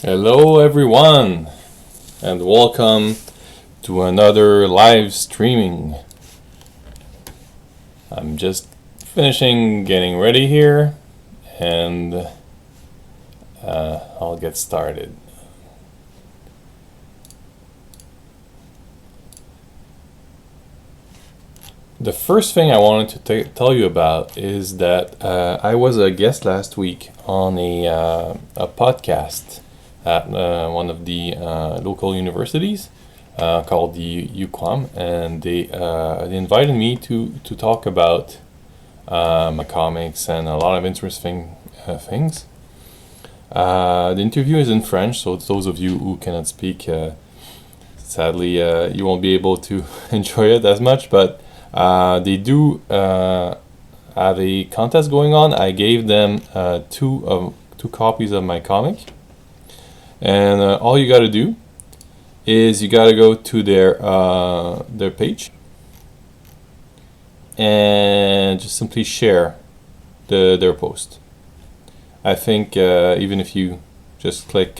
Hello, everyone, and welcome to another live streaming. I'm just finishing getting ready here, and I'll get started. The first thing I wanted to tell you about is that I was a guest last week on a podcast at one of the local universities called the UQAM, and they invited me to talk about my comics and a lot of interesting things. The interview is in French, so those of you who cannot speak, sadly, you won't be able to enjoy it as much, but they do have a contest going on. I gave them two copies of my comic. And all you got to do is you got to go to their page and just simply share their post. I think even if you just click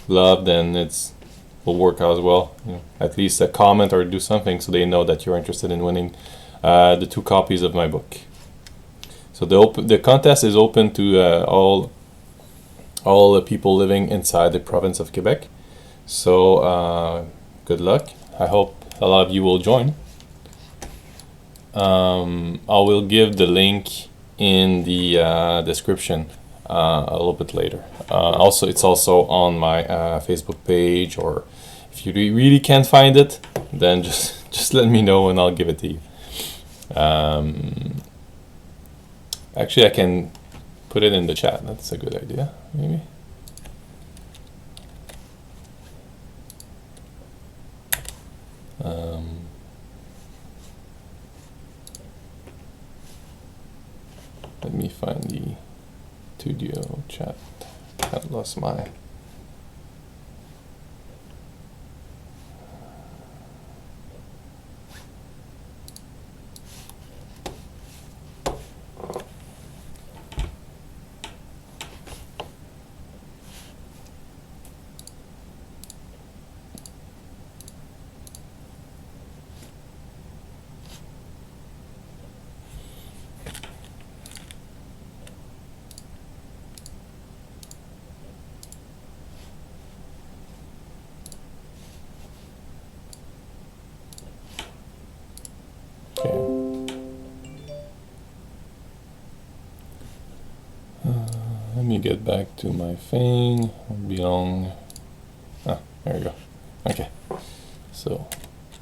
love, then will work out as well. At least a comment or do something so they know that you're interested in winning the 2 copies of my book. So the contest is open to all the people living inside the province of Quebec. So good luck. I hope a lot of you will join. I will give the link in the description a little bit later. Also, it's also on my Facebook page, or if you really can't find it, then just let me know and I'll give it to you. Actually, I can put it in the chat. That's a good idea, maybe. Let me find the studio chat. I've lost my... Let me get back to my thing. There we go. Okay, so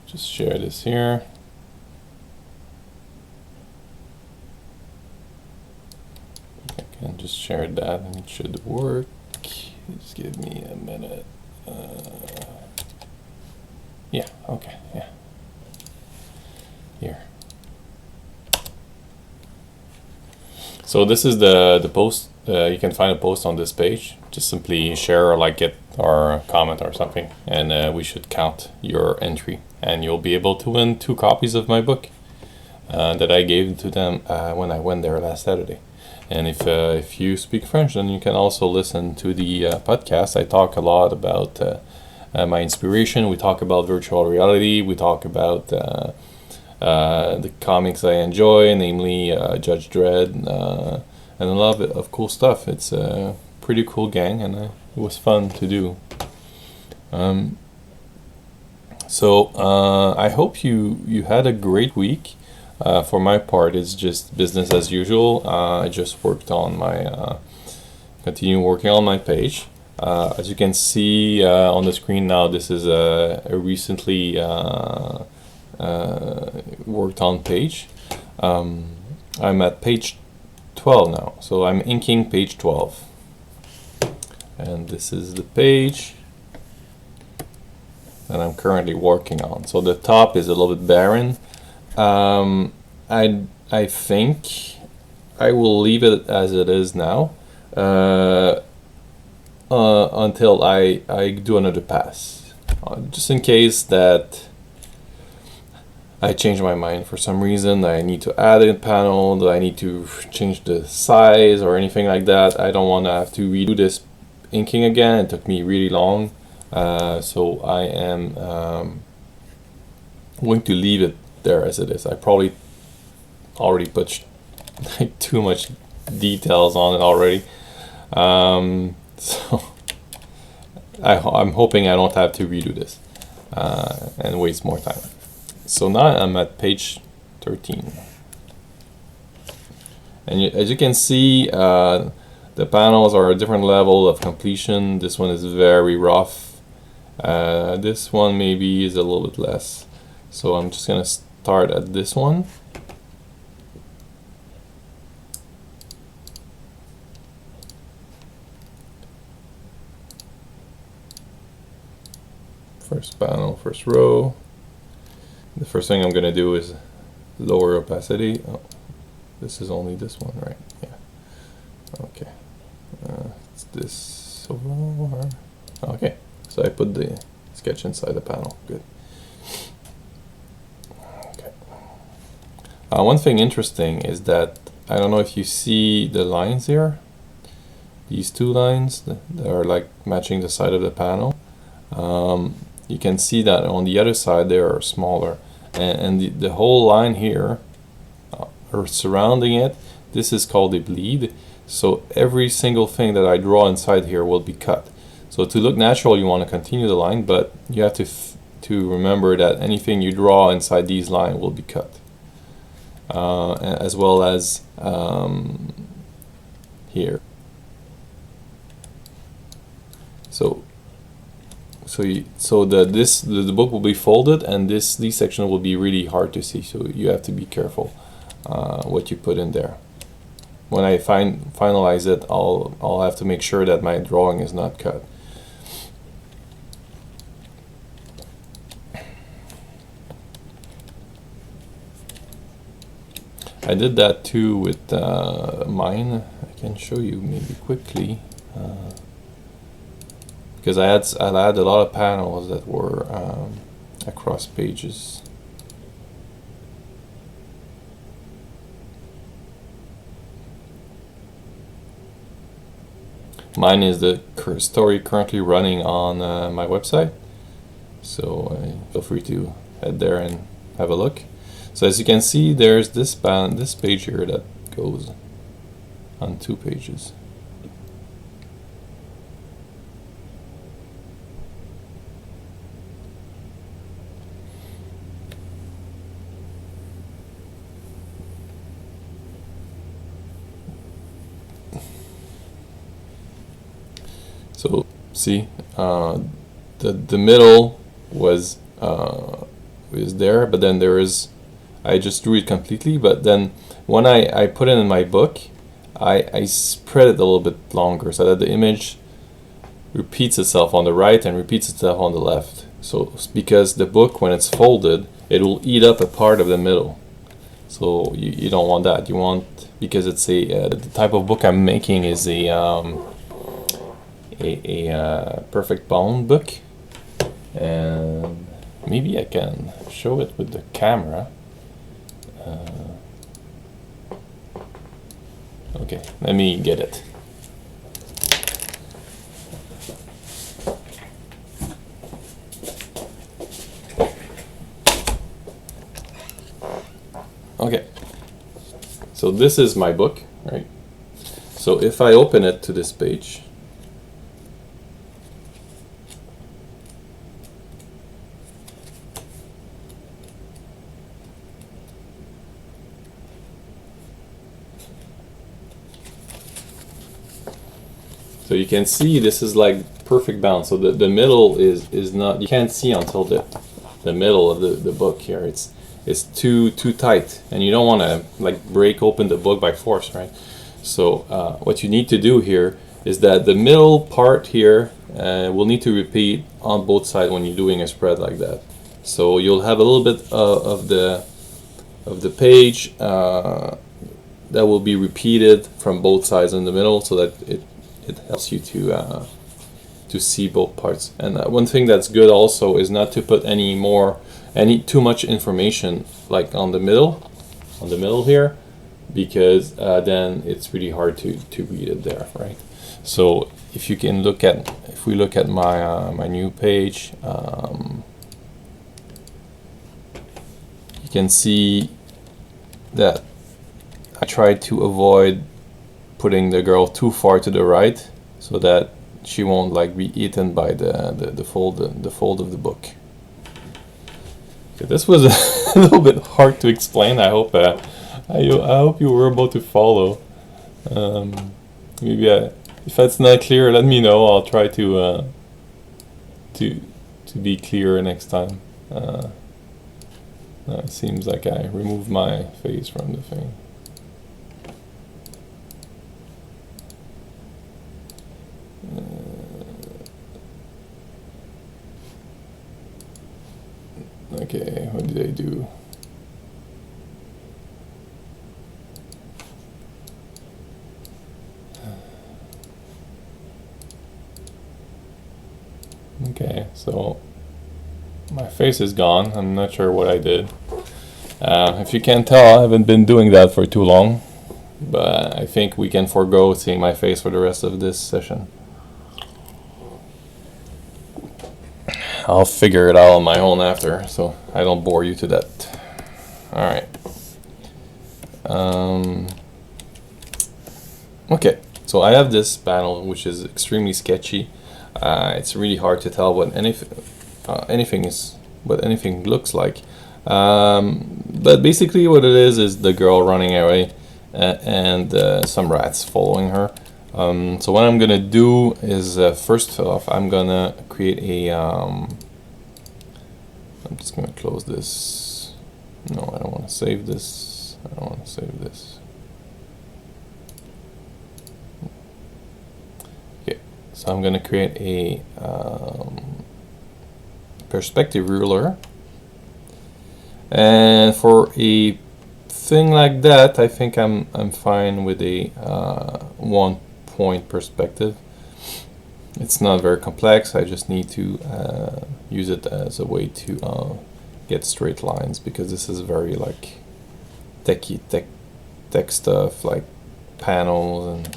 just share this here. I can just share that and it should work. Just give me a minute. Yeah, okay, yeah. Here. So this is the post. You can find a post on this page. Just simply share or like it or comment or something, and we should count your entry, and you'll be able to win 2 copies of my book that I gave to them when I went there last Saturday. And if you speak French, then you can also listen to the podcast. I talk a lot about my inspiration. We talk about virtual reality. We talk about the comics I enjoy, namely Judge Dredd, and a lot of cool stuff. It's a pretty cool gang, and it was fun to do. So I hope you had a great week. For my part, it's just business as usual. I just worked on continue working on my page. As you can see on the screen now, this is a recently worked on page. I'm at page 12 now, so I'm inking page 12, and this is the page that I'm currently working on. So the top is a little bit barren. I think I will leave it as it is now until I do another pass, just in case that I change my mind for some reason. I need to add a panel, that I need to change the size or anything like that. I don't want to have to redo this inking again. It took me really long, so I am going to leave it there as it is. I probably already put like too much details on it already, so I'm hoping I don't have to redo this and waste more time. So now I'm at page 13, and as you can see, the panels are a different level of completion. This one is very rough. This one maybe is a little bit less. So I'm just gonna start at this one. First panel, first row. The first thing I'm gonna do is lower opacity. Oh, this is only this one, right? Yeah. Okay. It's this over. Okay. So I put the sketch inside the panel. Good. Okay. One thing interesting is that I don't know if you see the lines here. These two lines that are like matching the side of the panel. You can see that on the other side they are smaller, and the whole line here or surrounding it, this is called a bleed. So every single thing that I draw inside here will be cut. So to look natural, you want to continue the line, but you have to remember that anything you draw inside these lines will be cut, as well as here. So the book will be folded, and these sections will be really hard to see. So you have to be careful what you put in there. When I finalize it, I'll have to make sure that my drawing is not cut. I did that too with mine. I can show you maybe quickly. Because I had a lot of panels that were across pages. Mine is the story currently running on my website, so feel free to head there and have a look. So as you can see, there's this page here that goes on 2 pages. So see, the middle was there, but then I just drew it completely. But then when I put it in my book, I spread it a little bit longer so that the image repeats itself on the right and repeats itself on the left. So because the book, when it's folded, it will eat up a part of the middle. So you don't want that. You want, because it's the type of book I'm making is a perfect bound book, and maybe I can show it with the camera. Okay, let me get it. Okay, so this is my book, right? So if I open it to this page, so you can see this is like perfect bound. So the middle is not, you can't see until the middle of the book here. It's too tight, and you don't want to like break open the book by force, right? So what you need to do here is that the middle part here will need to repeat on both sides when you're doing a spread like that. So you'll have a little bit of the page that will be repeated from both sides in the middle, so that it helps you to see both parts. And one thing that's good also is not to put too much information like on the middle here, because then it's really hard to read it there, right? So if you can look at, if we look at my my new page, you can see that I tried to avoid putting the girl too far to the right, so that she won't like be eaten by the fold of the book. Okay, this was a little bit hard to explain. I hope you were able to follow. Maybe if that's not clear, let me know. I'll try to be clearer next time. It seems like I removed my face from the thing. Okay, what did I do? Okay, so my face is gone. I'm not sure what I did. If you can't tell, I haven't been doing that for too long, but I think we can forego seeing my face for the rest of this session. I'll figure it out on my own after, so I don't bore you to death. Alright. Okay, so I have this panel which is extremely sketchy. It's really hard to tell what anything looks like. But basically what it is the girl running away and some rats following her. So what I'm gonna do is first off I'm gonna create a I'm just gonna close this. No, I don't want to save this. I don't want to save this. Okay, so I'm gonna create a perspective ruler, and for a thing like that, I think I'm fine with a 1 point perspective. It's not very complex. I just need to use it as a way to get straight lines, because this is very like tech stuff, like panels and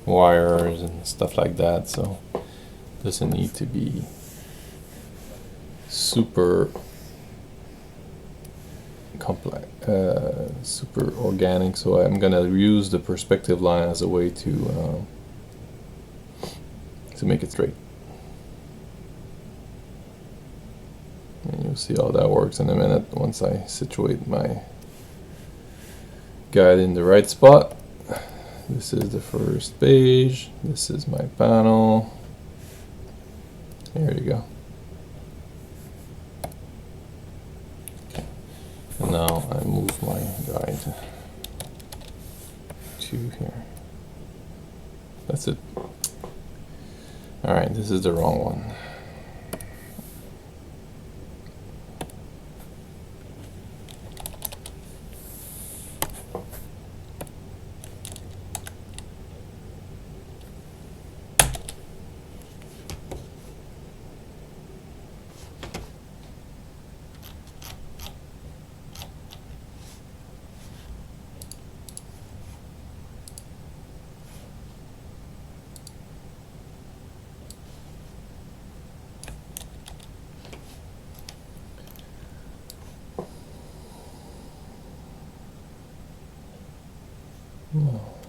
wires and stuff like that. So it doesn't need to be super complex, super organic. So I'm gonna use the perspective line as a way to make it straight. And you'll see how that works in a minute once I situate my guide in the right spot. This is the first page. This is my panel. There you go. Okay. And now I move my guide to here. That's it. Alright, this is the wrong one.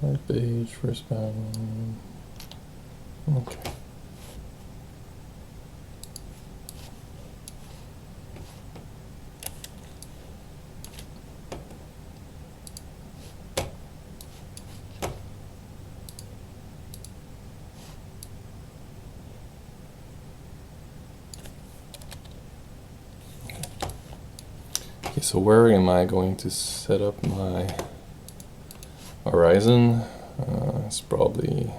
Right page, first panel. Okay. Okay, so where am I going to set up my horizon? It's probably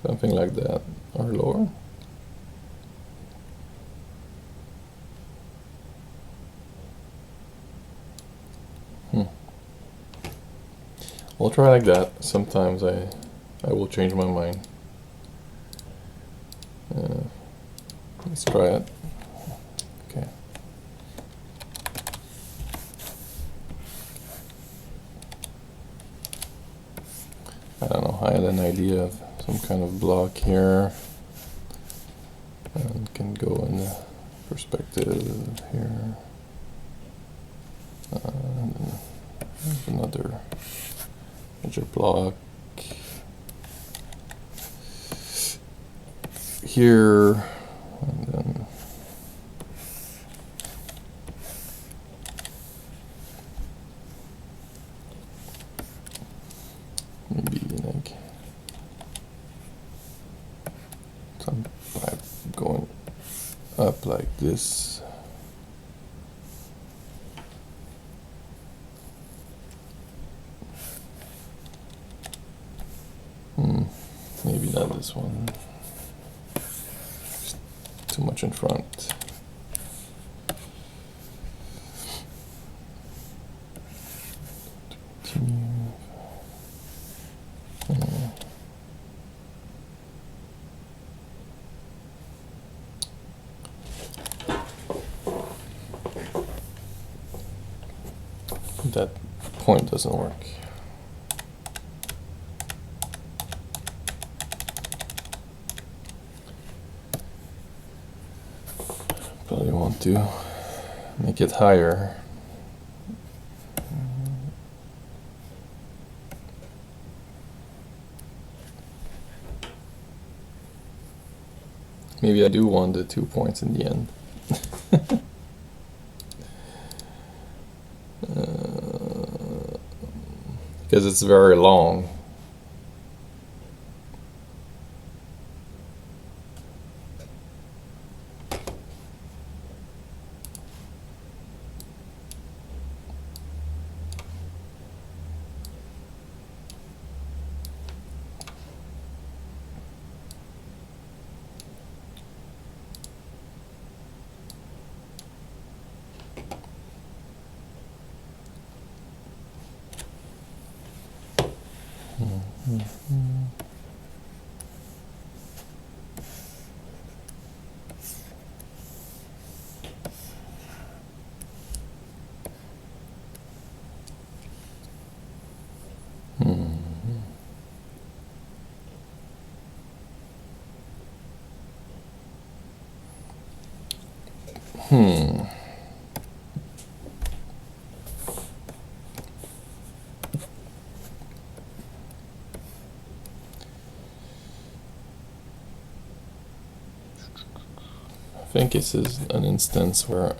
something like that, or lower. We'll try like that. Sometimes I will change my mind. Let's try it. Okay. I had an idea of some kind of block here, and can go in the perspective here. And then there's another major block here, and then maybe like some pipe going up like this. Maybe not this one. Just too much in front. That point doesn't work. Probably want to make it higher. Maybe I do want the 2 points in the end. Because it's very long. I think this is an instance where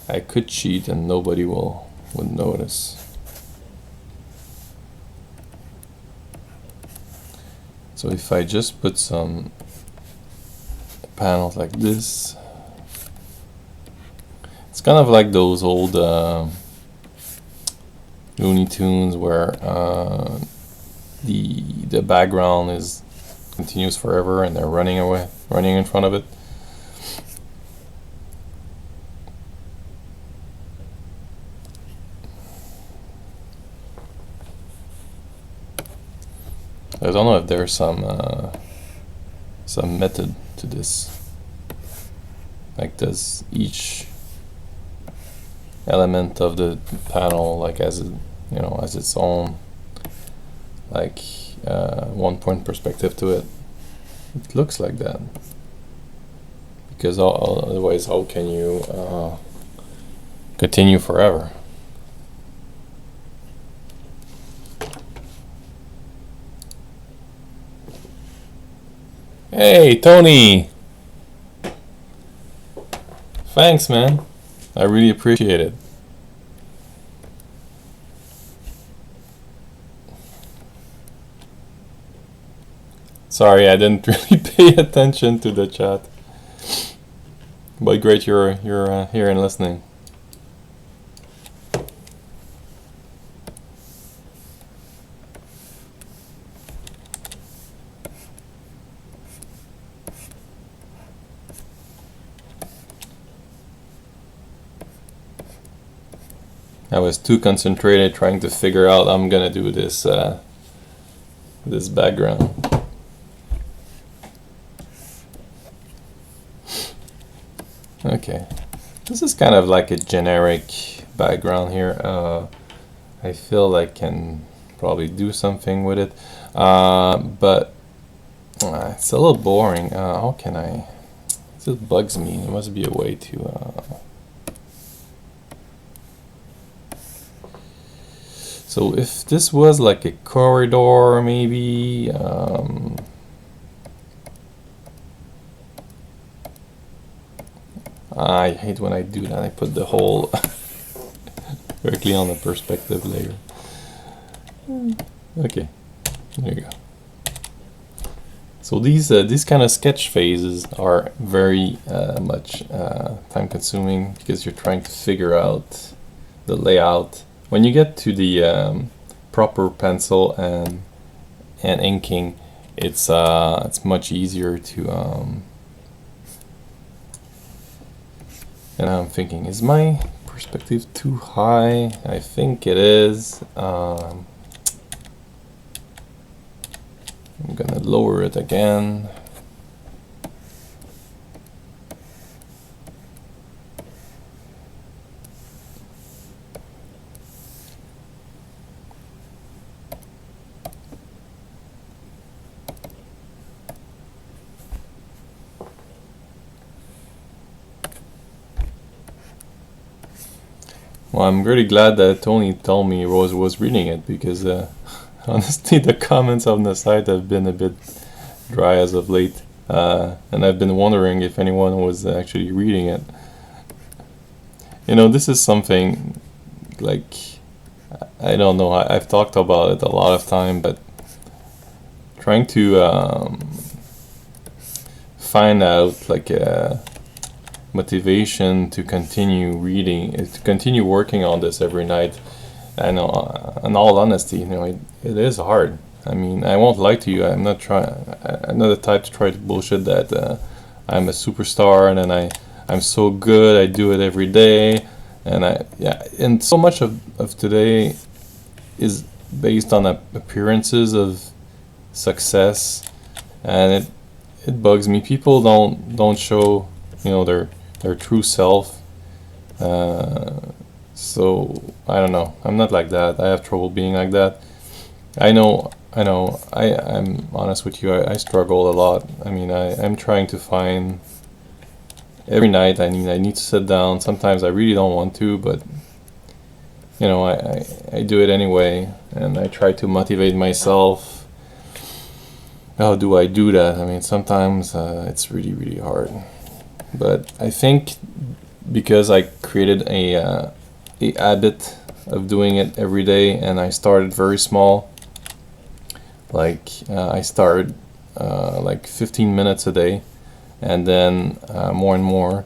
I could cheat and nobody would notice. So if I just put some panels like this, it's kind of like those old Looney Tunes where the background is continues forever and they're running in front of it. I don't know if there's some method to this. Like, does each element of the panel like as its own like 1 point perspective to it? It looks like that, because otherwise how can you continue forever? Hey Tony, thanks man, I really appreciate it. Sorry, I didn't really pay attention to the chat, but great you're here and listening. I was too concentrated trying to figure out I'm gonna do this this background. Okay, this is kind of like a generic background here. I feel like can probably do something with it. But it's a little boring. How can I? It just bugs me. There must be a way to. So if this was like a corridor, maybe. I hate when I do that. I put the whole directly on the perspective layer. Okay, there you go. So these kind of sketch phases are very much time consuming because you're trying to figure out the layout. When you get to the proper pencil and inking, it's much easier to. And I'm thinking, is my perspective too high? I think it is. I'm gonna lower it again. Well, I'm really glad that Tony told me Rose was reading it because honestly, the comments on the site have been a bit dry as of late, and I've been wondering if anyone was actually reading it. You know, this is something like, I don't know, I've talked about it a lot of time, but trying to find out like a motivation to continue reading, to continue working on this every night. I know, in all honesty, you know, it is hard. I mean, I won't lie to you. I'm not the type to try to bullshit that I'm a superstar and then I'm so good. I do it every day, and and so much of today is based on appearances of success, and it bugs me. People don't show, you know, their true self. So I don't know. I'm not like that. I have trouble being like that. I know. I'm honest with you. I struggle a lot. I mean, I'm trying to find every night. I need to sit down. Sometimes I really don't want to, but you know, I do it anyway, and I try to motivate myself. How do I do that? I mean, sometimes it's really hard. But I think because I created a habit of doing it every day, and I started very small. Like I started like 15 minutes a day, and then more and more,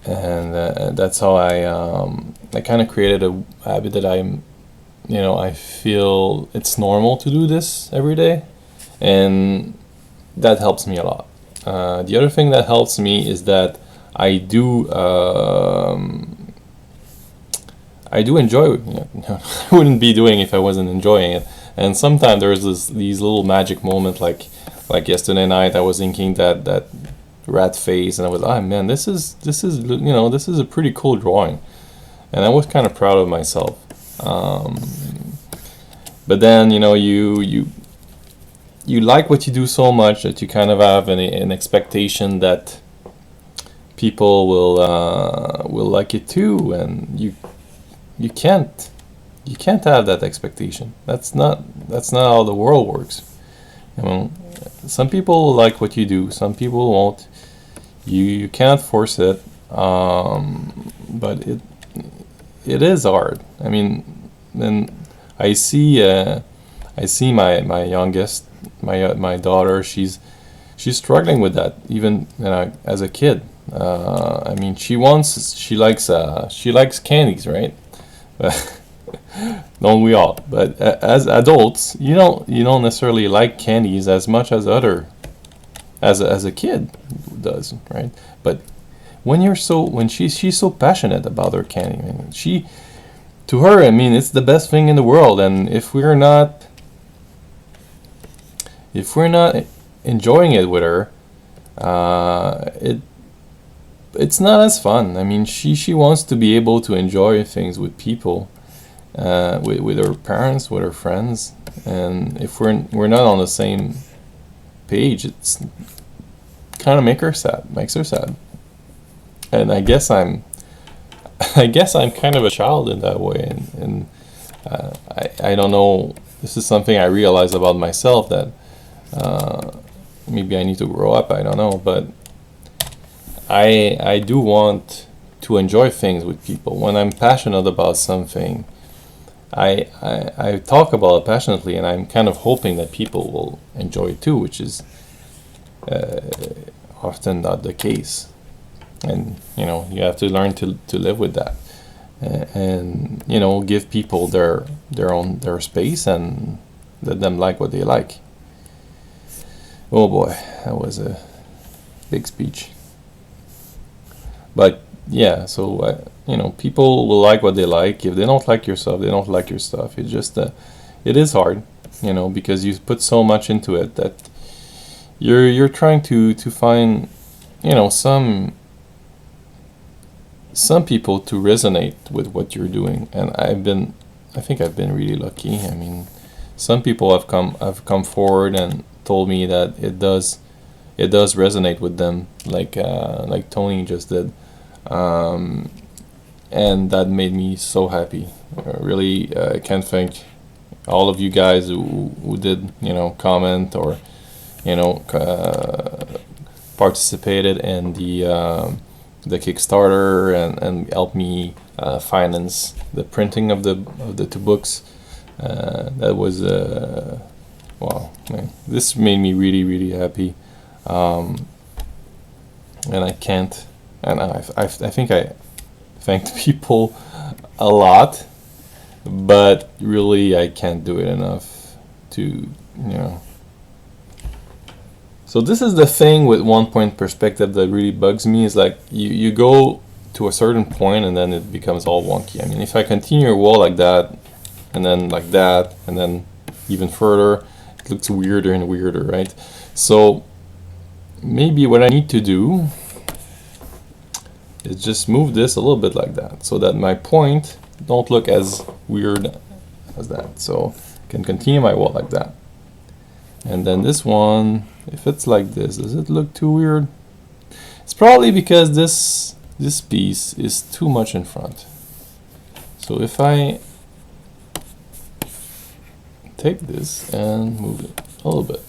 and that's how I kind of created a habit that I feel it's normal to do this every day, and that helps me a lot. The other thing that helps me is that I do enjoy. I wouldn't be doing it if I wasn't enjoying it. And sometimes there's these little magic moments, like yesterday night I was inking that rat face, and I was, oh man, this is a pretty cool drawing, and I was kind of proud of myself. But then you like what you do so much that you kind of have an expectation that people will like it too, and you can't have that expectation. That's not how the world works. You know, some people like what you do, some people won't. You can't force it, but it is hard. I mean, then I see my youngest, my daughter. She's struggling with that even as a kid. I mean, she likes candies, right? Don't we all? But as adults, you don't necessarily like candies as much as a kid does, right? But when she's so passionate about her candy, I mean, to her, I mean, it's the best thing in the world, and if we're not enjoying it with her, it's not as fun. I mean, she wants to be able to enjoy things with people, with our parents, with our friends, and if we're not on the same page, it's kind of makes her sad. And I guess I'm kind of a child in that way, and I don't know. This is something I realize about myself, that maybe I need to grow up. I don't know, but I do want to enjoy things with people. When I'm passionate about something, I talk about it passionately, and I'm kind of hoping that people will enjoy it too, which is often not the case. And you have to learn to live with that, and give people their space and let them like what they like. Oh boy, that was a big speech. But yeah, so people will like what they like. If they don't like your stuff, they don't like your stuff. It's just it is hard, because you put so much into it that you're trying to find some people to resonate with what you're doing. And I think I've been really lucky. I mean, some people have come forward and told me that it does resonate with them, like Tony just did, and that made me so happy. Really, I can't thank all of you guys who did comment or participated in the Kickstarter and helped me finance the printing of the 2 books. That was wow, man, this made me really, really happy. And I can't, and I think I thanked people a lot, but really I can't do it enough to So this is the thing with 1-point perspective that really bugs me, is like you go to a certain point and then it becomes all wonky. I mean, if I continue a wall like that, and then like that, and then even further, it looks weirder and weirder, right? So maybe what I need to do is just move this a little bit like that, so that my point don't look as weird as that. So I can continue my wall like that. And then this one, if it's like this, does it look too weird? It's probably because this piece is too much in front. So if I take this and move it a little bit.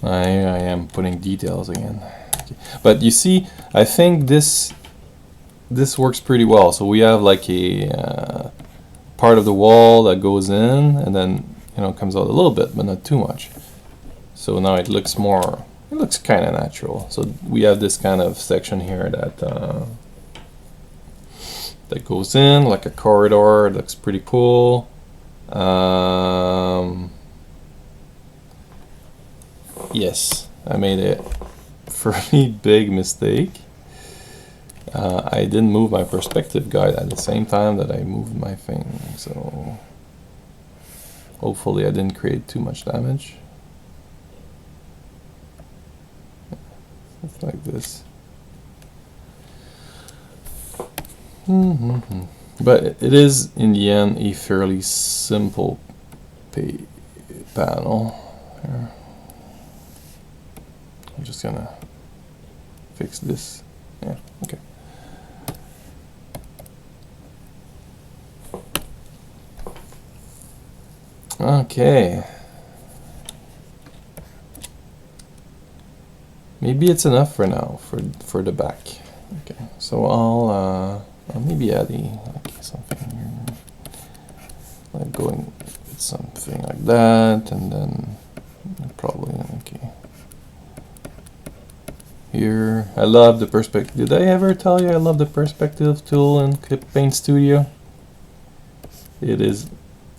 I am putting details again. Okay. But you see, I think this works pretty well. So we have like a part of the wall that goes in, and then comes out a little bit, but not too much. So now it looks kind of natural. So we have this kind of section here that goes in like a corridor. It looks pretty cool. Yes, I made a fairly big mistake. I didn't move my perspective guide at the same time that I moved my thing, so hopefully I didn't create too much damage. It's like this. But it is in the end a fairly simple panel. Here. I'm just gonna fix this. Yeah, okay. Okay. Maybe it's enough for now for the back. Okay, so I'll maybe add something here, like going with something like that, and then probably okay. Here, I love the perspective. Did I ever tell you I love the perspective tool in Clip Paint Studio? It is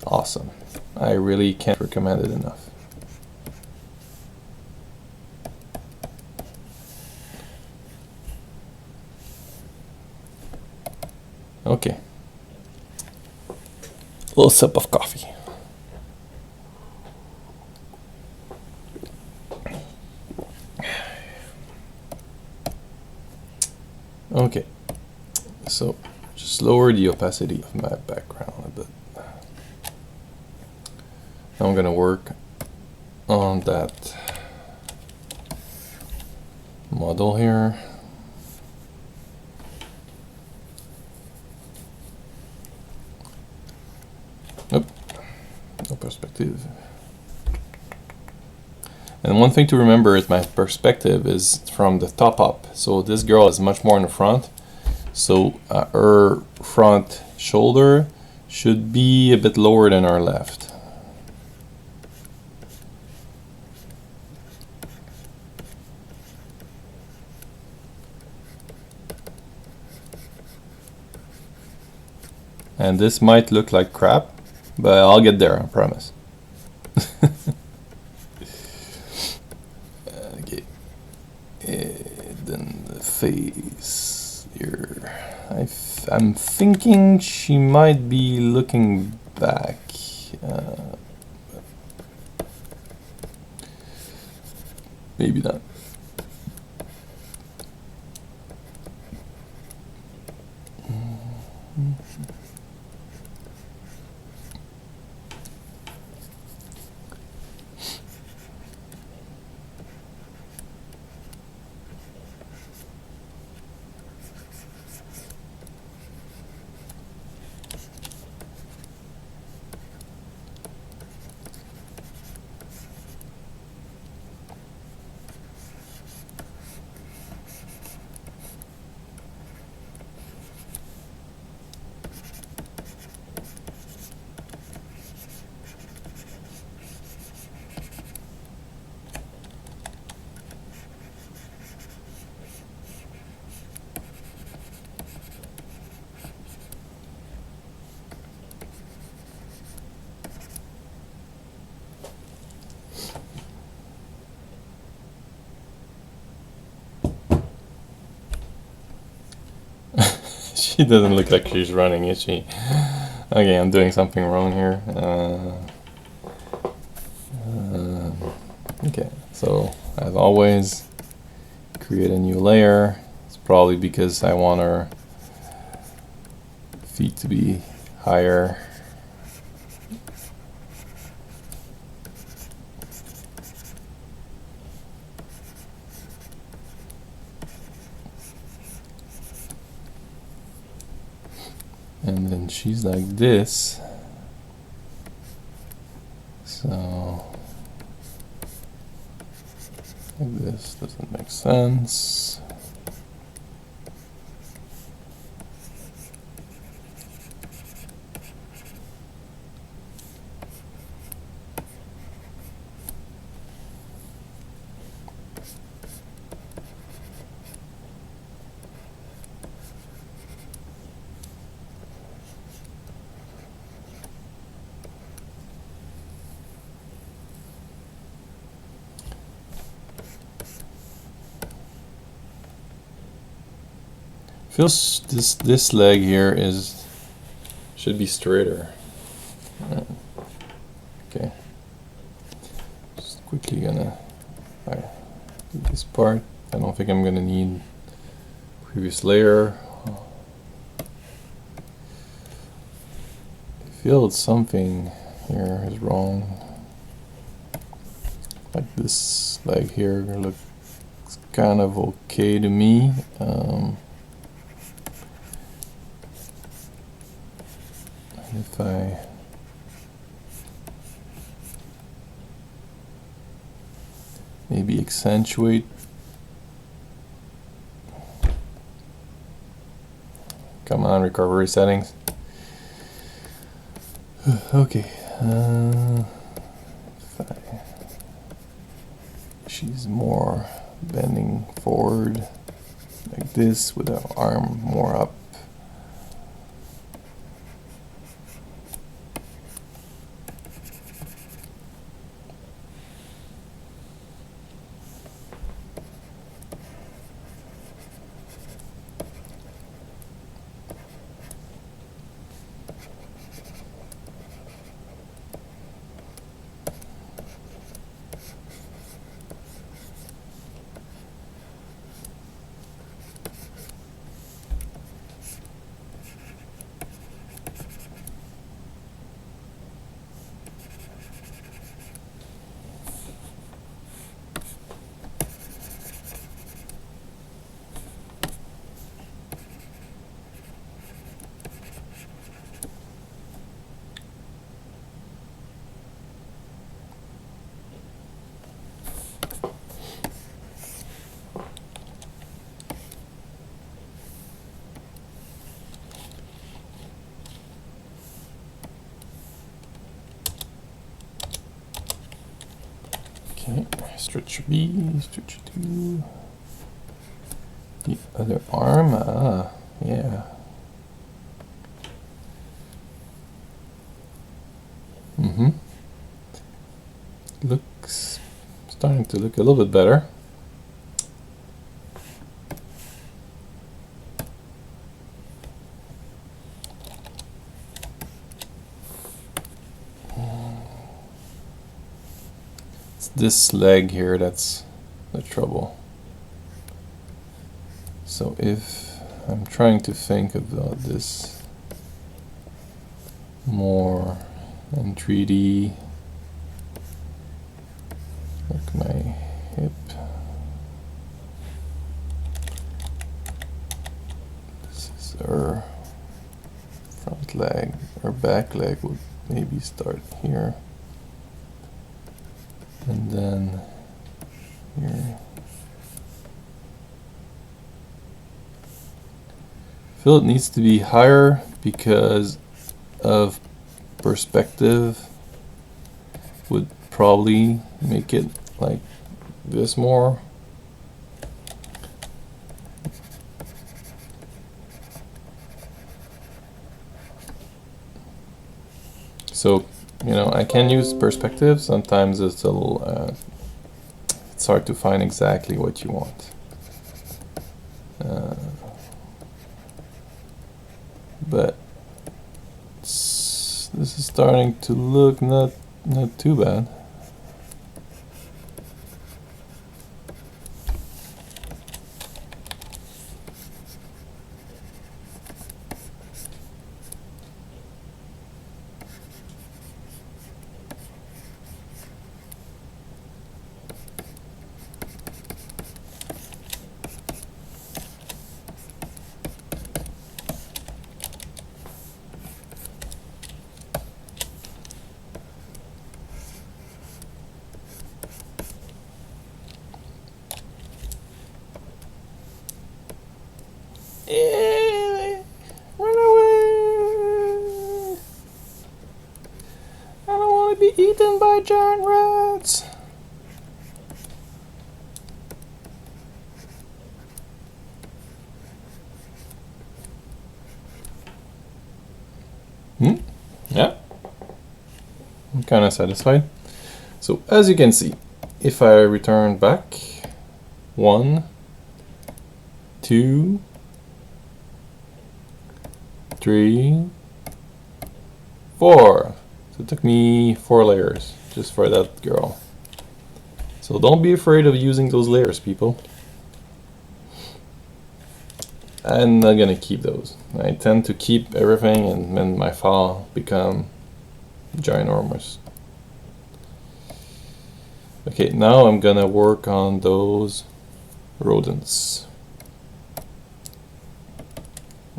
awesome. I really can't recommend it enough. Okay. A little sip of coffee. Okay. So just lower the opacity of my background a bit. Now I'm gonna work on that model here. Nope, no perspective. And one thing to remember is my perspective is from the top up. So this girl is much more in the front. So her front shoulder should be a bit lower than her left. And this might look like crap, but I'll get there, I promise. Okay. Then the face here. I'm thinking she might be looking back. Maybe not. She doesn't look like she's running, is she? Okay, I'm doing something wrong here. Okay, so as always, create a new layer. It's probably because I want our feet to be higher. And then she's like this. So like this doesn't make sense. Feels this leg here should be straighter. Okay. Just quickly gonna do this part. I don't think I'm gonna need previous layer. I feel something here is wrong. Like this leg here looks kind of okay to me. If I maybe accentuate, come on, recovery settings. Okay, she's more bending forward like this with her arm more up. Stretcher B, stretcher 2. The other arm, yeah. Looks starting to look a little bit better. It's this leg here that's the trouble. So if I'm trying to think about this more in 3D, like my hip, this is our front leg, our back leg would maybe start here, and then here. I feel it needs to be higher because of perspective would probably make it like this more. So, you know, I can use perspective. Sometimes it's a little, it's hard to find exactly what you want. But this is starting to look not too bad. Run away! I don't want to be eaten by giant rats. Yeah. I'm kind of satisfied. So as you can see, if I return back, 1, 2, 3, 4. So it took me 4 layers just for that girl. So don't be afraid of using those layers, people. I'm not gonna keep those. I tend to keep everything and then my file become ginormous. Okay, now I'm gonna work on those rodents.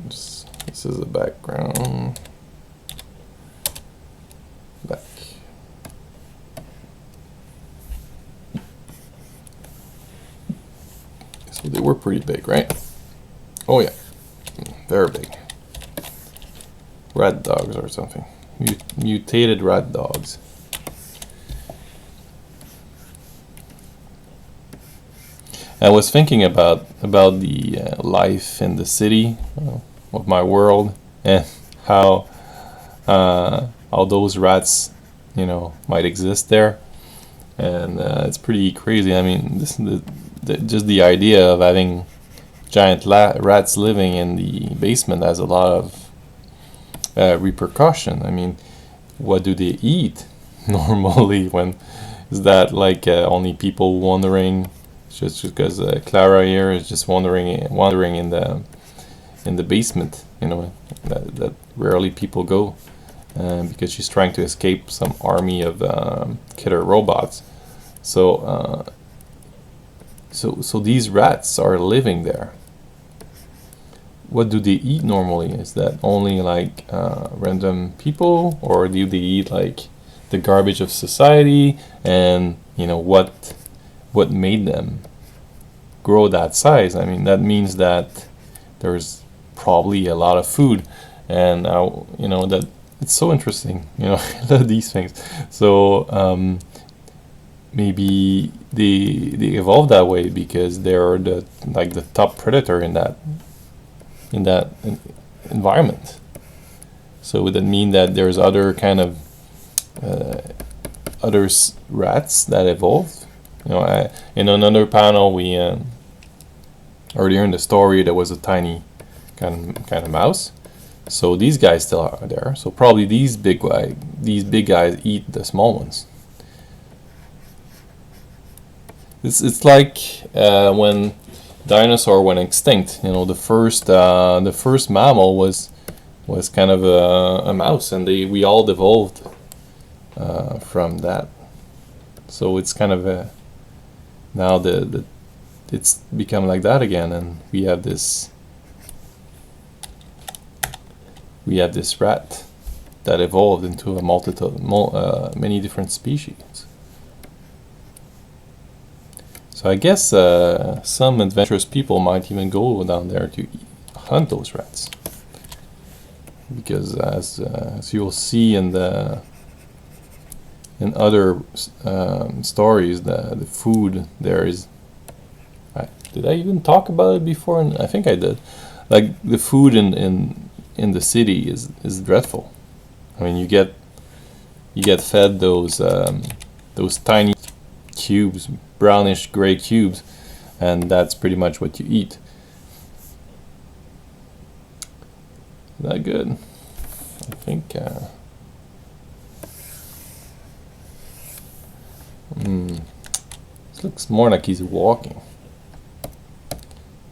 This is the background. Back. So they were pretty big, right? Oh yeah, very big. Rat dogs or something. Mutated rat dogs. I was thinking about the life in the city of my world and how those rats, you know, might exist there, and it's pretty crazy. I mean, just the idea of having giant rats living in the basement has a lot of repercussion. I mean, what do they eat normally? When is that like only people wandering? Just because Clara here is just wandering in the basement, you know, that rarely people go, because she's trying to escape some army of killer robots. So these rats are living there. What do they eat normally? Is that only like random people, or do they eat like the garbage of society? And you know what made them grow that size? I mean, that means that there's probably a lot of food, and you know, that it's so interesting. You know, I love these things. So maybe they evolved that way because they're the top predator in that environment. So would that mean that there's other kind of other rats that evolved? In another panel, we earlier in the story there was a tiny kind of mouse. So these guys still are there. So probably these big guys eat the small ones. It's like when dinosaur went extinct. The first mammal was kind of a mouse, and we all evolved from that. So it's kind of now it's become like that again, and we have this rat that evolved into a many different species. So I guess some adventurous people might even go down there to hunt those rats, because as you'll see in other stories, the food there is. Did I even talk about it before? I think I did. Like the food in the city is dreadful. I mean, you get fed those tiny cubes, brownish gray cubes, and that's pretty much what you eat. Is that good? I think this looks more like he's walking.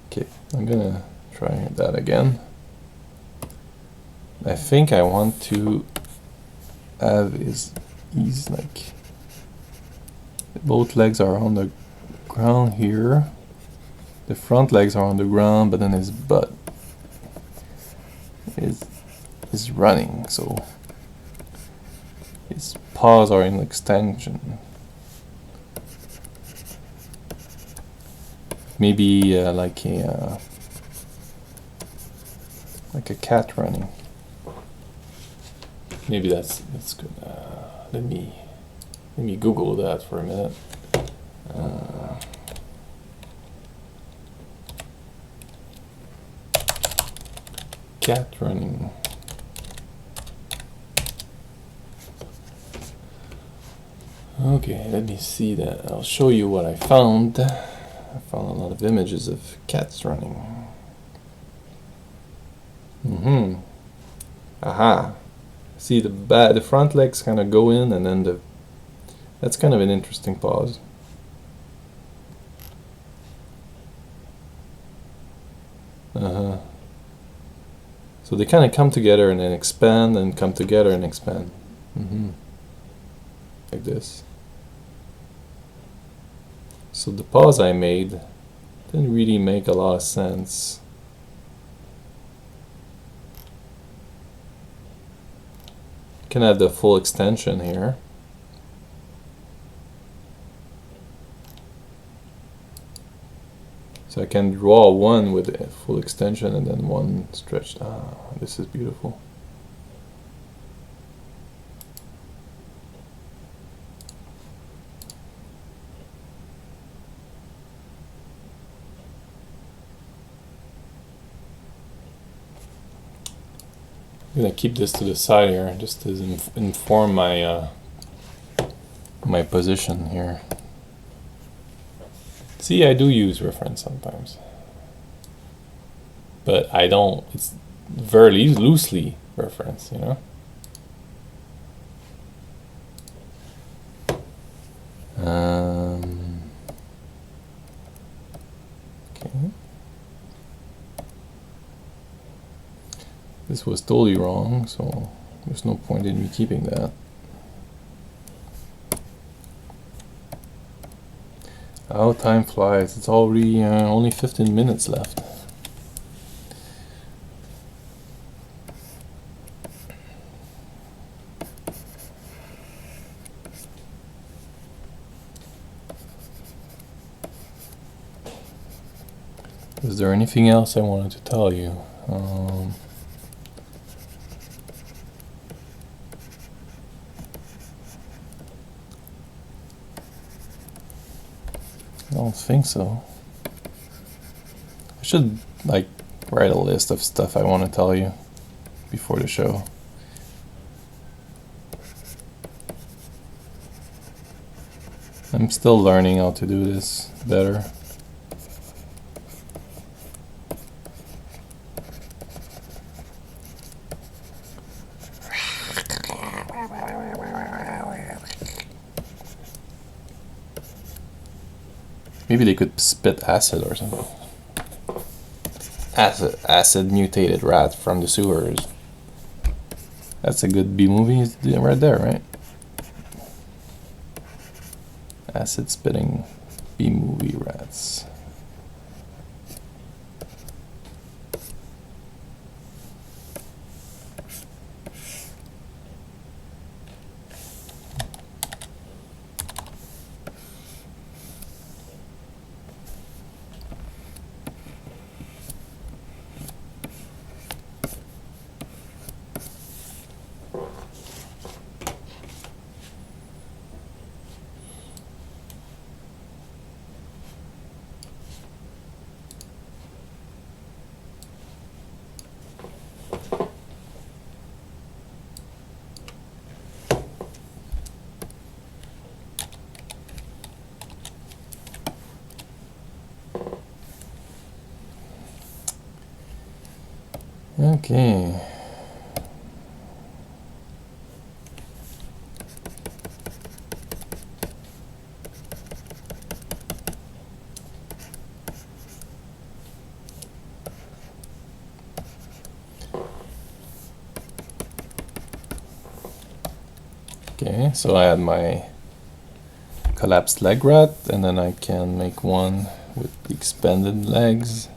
Okay, I'm gonna try that again. I think I want to have he's like both legs are on the ground here. The front legs are on the ground, but then his butt is running, so his paws are in extension. Maybe like a cat running. Maybe that's good. Let me Google that for a minute. Cat running. Okay, let me see that. I'll show you what I found. I found a lot of images of cats running. Aha. See the front legs kind of go in, and then that's kind of an interesting pause. So they kind of come together and then expand, and come together and expand. Like this. So the pause I made didn't really make a lot of sense. Can have the full extension here. So I can draw one with a full extension and then one stretched. This is beautiful. I'm gonna keep this to the side here, just to inform my my position here. See, I do use reference sometimes, but I don't. It's very loosely reference, you know. Okay. This was totally wrong, so there's no point in me keeping that. How time flies. It's already only 15 minutes left. Is there anything else I wanted to tell you? don't think so. I should like write a list of stuff I want to tell you before the show. I'm still learning how to do this better. Maybe they could spit acid or something. Acid mutated rat from the sewers. That's a good B movie right there, right? Acid spitting B movie rats. Okay. Okay, so I had my collapsed leg rat, and then I can make one with the expanded legs.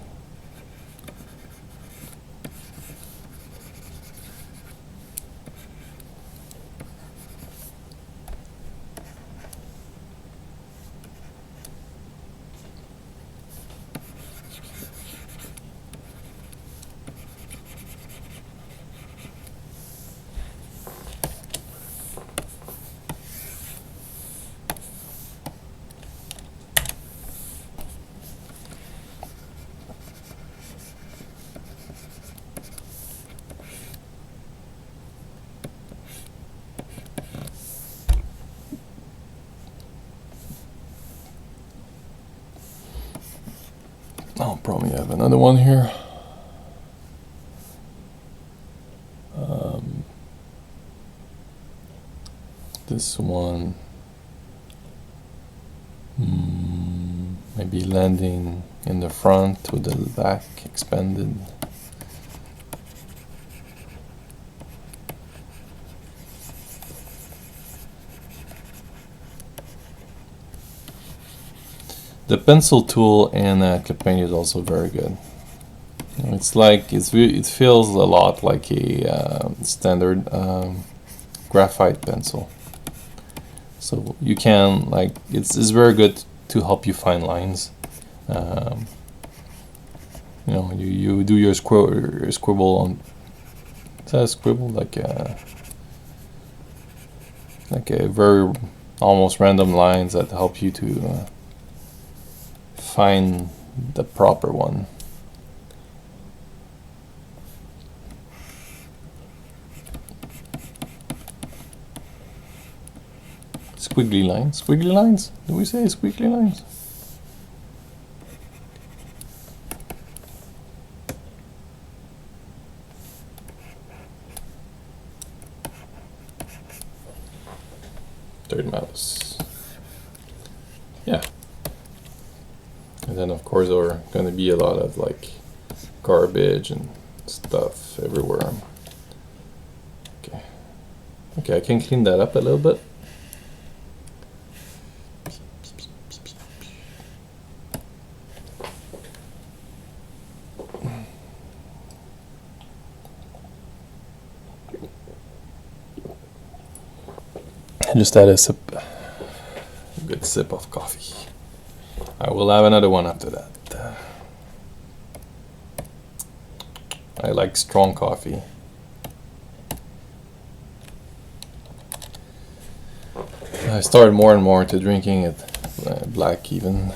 I'll probably have another one here. This one maybe landing in the front with the back expanded. The pencil tool in Clip Paint is also very good. It's like it feels a lot like a standard graphite pencil. So you can like it's very good to help you find lines. You know, you do your scribble on. Is that a scribble like a very almost random lines that help you to find the proper one. Squiggly lines? Squiggly lines? Do we say squiggly lines? Third mouse. Yeah. And then of course there are gonna be a lot of like garbage and stuff everywhere. Okay. Okay, I can clean that up a little bit. I just had a good sip of coffee. I will have another one after that. I like strong coffee. I started more and more to drinking it black even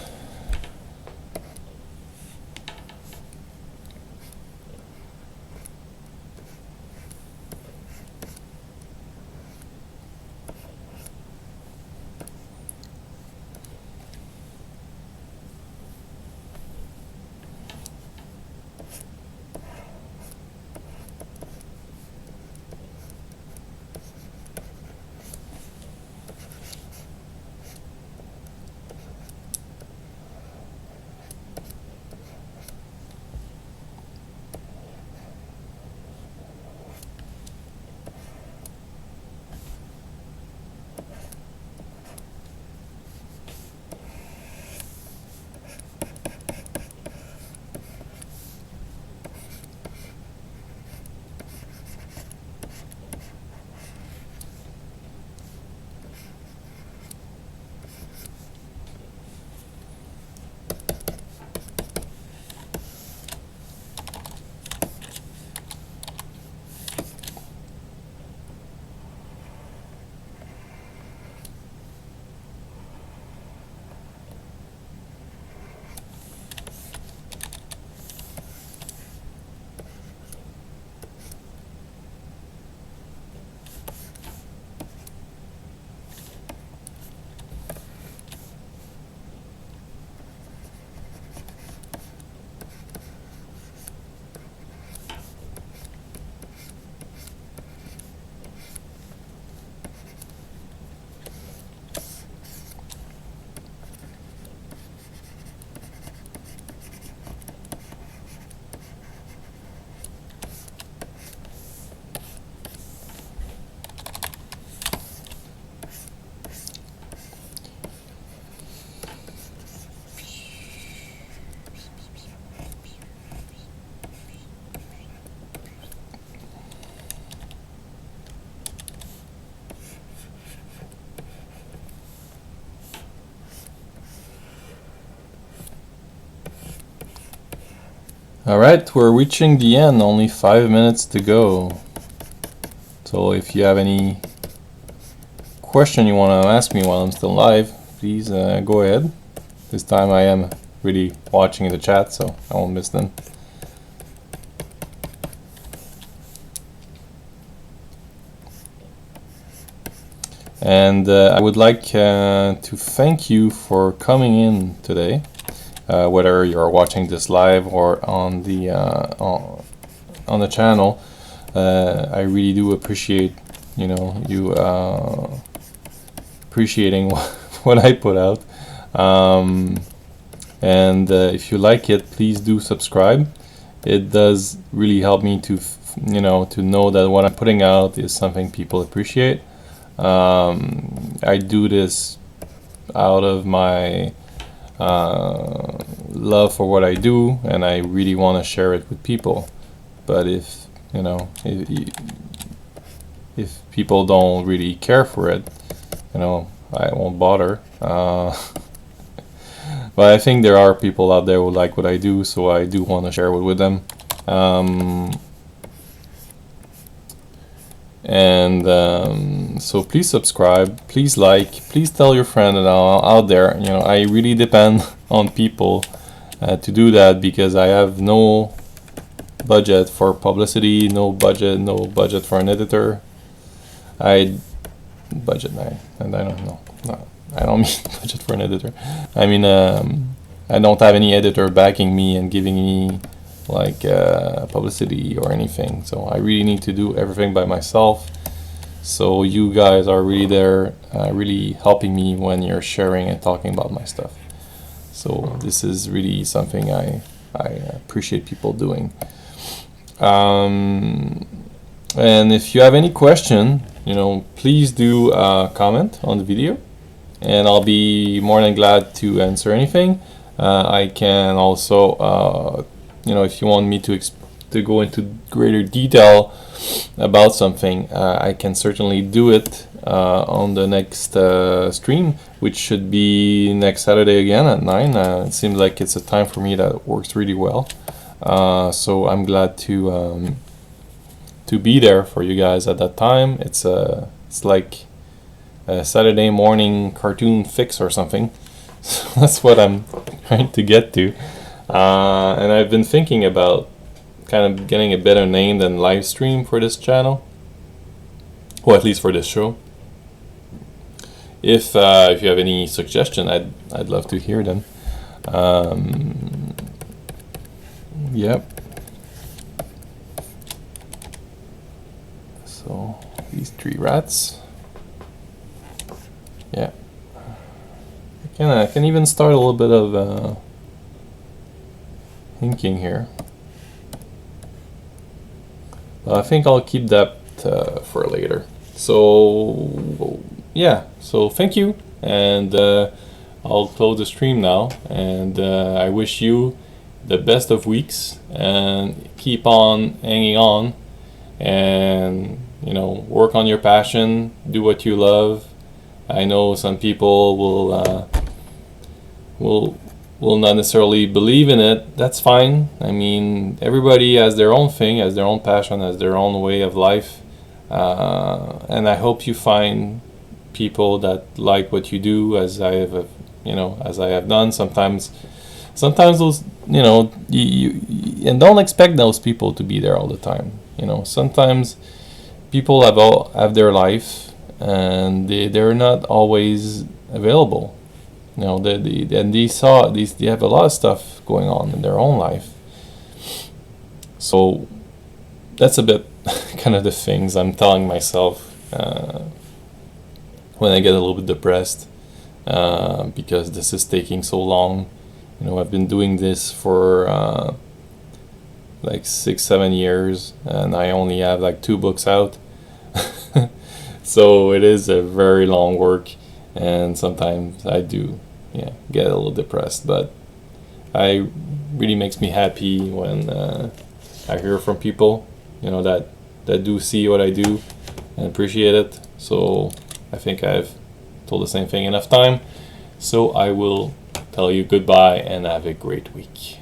All right, we're reaching the end. Only 5 minutes to go. So if you have any question you want to ask me while I'm still live, please go ahead. This time I am really watching the chat, so I won't miss them. And I would like to thank you for coming in today, whether you're watching this live or on the channel. I really do appreciate, you appreciating what I put out. And if you like it, please do subscribe. It does really help me to know that what I'm putting out is something people appreciate. I do this out of my love for what I do, and I really want to share it with people. But if people don't really care for it, I won't bother. But I think there are people out there who like what I do, so I do want to share it with them. So please subscribe, please like, please tell your friend out there. I really depend on people to do that, because I have no budget for publicity, no budget for an editor. I don't know. No, I don't mean budget for an editor. I mean, I don't have any editor backing me and giving me publicity or anything. So I really need to do everything by myself. So you guys are really there, really helping me when you're sharing and talking about my stuff. So this is really something I appreciate people doing. And if you have any question, please do comment on the video, and I'll be more than glad to answer anything. I can also, if you want me to go into greater detail about something, I can certainly do it on the next stream, which should be next Saturday again at 9. It seems like it's a time for me that works really well. So I'm glad to be there for you guys at that time. It's like a Saturday morning cartoon fix or something. So that's what I'm trying to get to. And I've been thinking about kind of getting a better name than live stream for this channel, or at least for this show. If you have any suggestion, I'd love to hear them. Yep. So these 3 rats. Yeah. I can even start a little bit of inking here. I think I'll keep that for later. So yeah, so thank you, and I'll close the stream now, and I wish you the best of weeks, and keep on hanging on, and work on your passion, do what you love. I know some people will not necessarily believe in it. That's fine. I mean, everybody has their own thing, has their own passion, has their own way of life, and I hope you find people that like what you do, as I have done. Sometimes those, you and don't expect those people to be there all the time. Sometimes people have their life, and they're not always available. They have a lot of stuff going on in their own life. So that's a bit kind of the things I'm telling myself when I get a little bit depressed, because this is taking so long. I've been doing this for 6-7 years, and I only have 2 books out. So it is a very long work, and sometimes I do get a little depressed, but it really makes me happy when I hear from people that do see what I do and appreciate it. So I think I've told the same thing enough time, so I will tell you goodbye and have a great week.